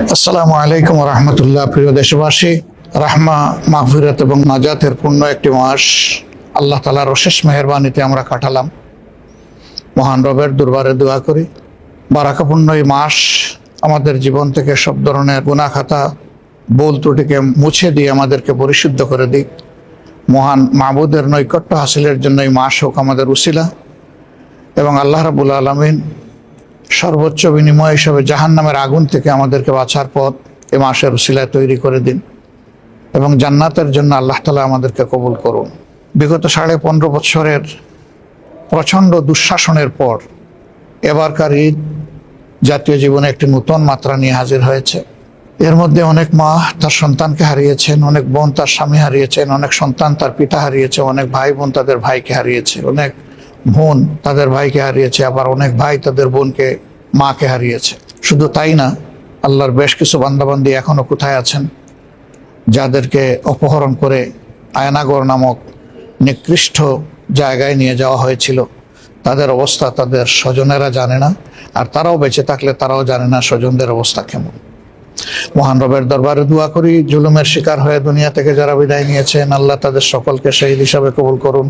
আসসালামু আলাইকুম রহমতুল্লাহ। প্রিয় দেশবাসী, রাহমা, মাগফিরাত এবং নাজাতের পূর্ণ একটি মাস আল্লাহ তাআলার অশেষ মেহেরবানিতে আমরা কাটালাম। মহান রবের দরবারে দোয়া করি বারাকাপূর্ণ এই মাস আমাদের জীবন থেকে সব ধরনের গুনাহ খাতা, ভুল ত্রুটিকে মুছে দিয়ে আমাদেরকে পরিশুদ্ধ করে দিক। মহান মাবুদের নৈকট্য হাসিলের জন্য এই মাস হোক আমাদের উসিলা, এবং আল্লাহ রাব্বুল আলামিন সর্বোচ্চ বিনিময় হিসেবে জাহান্নামের আগুন থেকে আমাদেরকে বাঁচার পথ এ মাসের উসিলায় তৈরি করে দিন, এবং জান্নাতের জন্য আল্লাহ তাআলা আমাদেরকে কবুল করুন। বিগত 15.5 বছরের প্রচণ্ড দুঃশাসনের পর এবারকার ঈদ জাতীয় জীবনে একটি নতুন মাত্রা নিয়ে হাজির হয়েছে। এর মধ্যে অনেক মা তার সন্তানকে হারিয়েছেন, অনেক বোন তার স্বামী হারিয়েছেন, অনেক সন্তান তার পিতা হারিয়েছে, অনেক ভাই বোন তাদের ভাইকে হারিয়েছে, অনেক বোন তাদের ভাইকে হারিয়েছে, আবার অনেক ভাই তাদের বোনকে, মাকে হারিয়েছে। শুধু তাই না, আল্লাহর বেশ কিছু বান্দাবান্দি এখনো কোথায় আছেন, যাদেরকে অপহরণ করে আয়নাগর নামক নিকৃষ্ট জায়গায় নিয়ে যাওয়া হয়েছিল। তাদের অবস্থা তাদের স্বজনেরা জানে না, আর তারাও বেঁচে থাকলে তারাও জানে না স্বজনদের অবস্থা কেমন। মহান রবের দরবারে দোয়া করি, জুলুমের শিকার হয়ে দুনিয়া থেকে যারা বিদায় নিয়েছেন, আল্লাহ তাদের সকলকে শহীদ হিসাবে কবুল করুন।